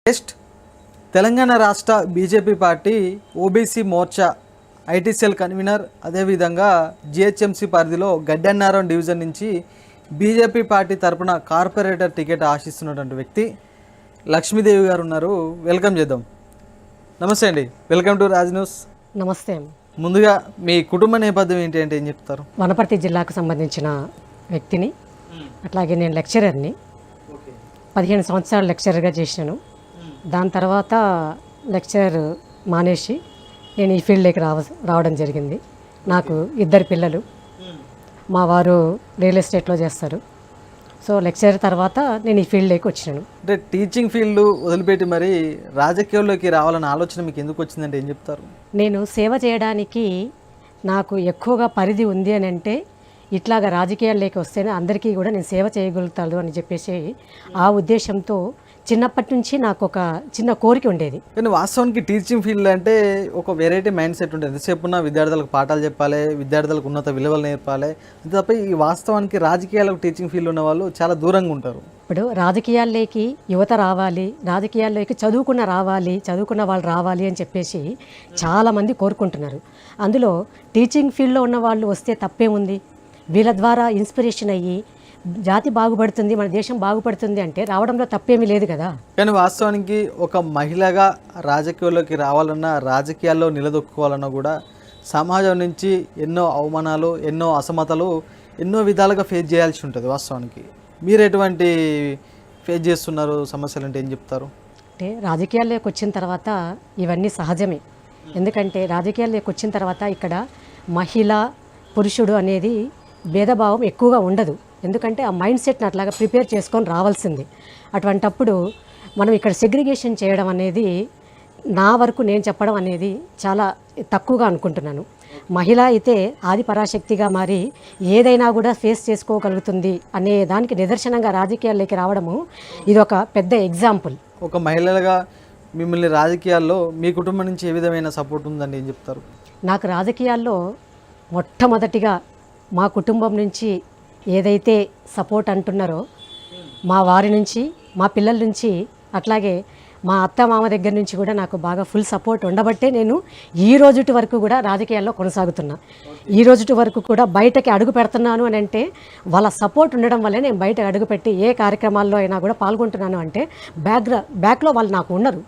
Next Telangana రాష్ట్ర BJP party OBC Morcha IT cell convener, అదేవిధంగా GHMC పరిధిలో గడ్డన్నారం డివిజన్ నుంచి బీజేపీ పార్టీ తరపున కార్పొరేటర్ టికెట్ ఆశిస్తున్నటువంటి వ్యక్తి లక్ష్మీదేవి గారు ఉన్నారు. వెల్కమ్ చేద్దాం. నమస్తే అండి, వెల్కమ్ టు రాజ్ న్యూస్. నమస్తే. ముందుగా మీ కుటుంబ నేపథ్యం ఏంటి అంటే ఏం చెప్తారు? వనపర్తి జిల్లాకు సంబంధించిన వ్యక్తిని, అట్లాగే నేను లెక్చరర్ని. 15 సంవత్సరాలు లెక్చరర్గా చేశాను. దాని తర్వాత లెక్చరర్ మానేసి నేను ఈ ఫీల్డ్లోకి రావడం జరిగింది. నాకు 2 పిల్లలు. మా వారు రియల్ ఎస్టేట్లో చేస్తారు. సో లెక్చరర్ తర్వాత నేను ఈ ఫీల్డ్లోకి వచ్చినాను. అంటే టీచింగ్ ఫీల్డ్ వదిలిపెట్టి మరి రాజకీయాల్లోకి రావాలన్న ఆలోచన మీకు ఎందుకు వచ్చిందంటే ఏం చెప్తారు? నేను సేవ చేయడానికి నాకు ఎక్కువగా పరిధి ఉంది అని అంటే, ఇట్లాగా రాజకీయాల్లోకి వస్తేనే అందరికీ కూడా నేను సేవ చేయగలుగుతాను అని చెప్పేసి ఆ ఉద్దేశంతో చిన్నప్పటి నుంచి నాకు ఒక చిన్న కోరిక ఉండేది. కానీ వాస్తవానికి టీచింగ్ ఫీల్డ్ అంటే ఒక వెరైటీ మైండ్ సెట్ ఉంటుంది. ఎంతసేపు ఉన్న విద్యార్థులకు పాఠాలు చెప్పాలి, విద్యార్థులకు ఉన్నత విలువలు నేర్పాలి. అంతే తప్ప ఈ వాస్తవానికి రాజకీయాలకు టీచింగ్ ఫీల్డ్ ఉన్న వాళ్ళు చాలా దూరంగా ఉంటారు. ఇప్పుడు రాజకీయాల్లోకి యువత రావాలి, రాజకీయాల్లోకి చదువుకున్న వాళ్ళు రావాలి అని చెప్పేసి చాలామంది కోరుకుంటున్నారు. అందులో టీచింగ్ ఫీల్డ్లో ఉన్న వాళ్ళు వస్తే తప్పేముంది? వీళ్ళ ద్వారా ఇన్స్పిరేషన్ అయ్యి జాతి బాగుపడుతుంది, మన దేశం బాగుపడుతుంది అంటే రావడంలో తప్పేమీ లేదు కదా. కానీ వాస్తవానికి ఒక మహిళగా రాజకీయాల్లోకి రావాలన్నా, రాజకీయాల్లో నిలదొక్కుకోవాలన్నా కూడా సమాజం నుంచి ఎన్నో అవమానాలు, ఎన్నో అసమతలు, ఎన్నో విధాలుగా ఫేస్ చేయాల్సి ఉంటుంది. వాస్తవానికి మీరు ఎటువంటి ఫేస్ చేస్తున్నారు సమస్యలు అంటే ఏం చెప్తారు? అంటే రాజకీయాల్లోకి వచ్చిన తర్వాత ఇవన్నీ సహజమే. ఎందుకంటే రాజకీయాల్లోకి వచ్చిన తర్వాత ఇక్కడ మహిళ పురుషుడు అనేది భేదభావం ఎక్కువగా ఉండదు. ఎందుకంటే ఆ మైండ్ సెట్ని అట్లాగా ప్రిపేర్ చేసుకొని రావాల్సింది. అటువంటప్పుడు మనం ఇక్కడ సెగ్రిగేషన్ చేయడం అనేది, నా వరకు నేను చెప్పడం అనేది చాలా తక్కువగా అనుకుంటున్నాను. మహిళ అయితే ఆది పరాశక్తిగా మారి ఏదైనా కూడా ఫేస్ చేసుకోగలుగుతుంది అనే దానికి నిదర్శనంగా రాజకీయాల్లోకి రావడము ఇది ఒక పెద్ద ఎగ్జాంపుల్. ఒక మహిళలుగా మిమ్మల్ని రాజకీయాల్లో మీ కుటుంబం నుంచి ఏ విధమైన సపోర్ట్ ఉందని ఏం చెప్తారు? నాకు రాజకీయాల్లో మొట్టమొదటిగా మా కుటుంబం నుంచి ఏదైతే సపోర్ట్ అంటున్నారో, మా వారి నుంచి, మా పిల్లల నుంచి, అట్లాగే మా అత్త మామ దగ్గర నుంచి కూడా నాకు బాగా ఫుల్ సపోర్ట్ ఉండబట్టే నేను ఈ రోజుటి వరకు కూడా రాజకీయాల్లో కొనసాగుతున్నా. ఈ రోజుటి వరకు కూడా బయటకి అడుగు పెడుతున్నాను అని అంటే వాళ్ళ సపోర్ట్ ఉండడం వల్లే నేను బయట అడుగుపెట్టి ఏ కార్యక్రమాల్లో అయినా కూడా పాల్గొంటున్నాను. అంటే బ్యాక్లో వాళ్ళు నాకు ఉన్నారు.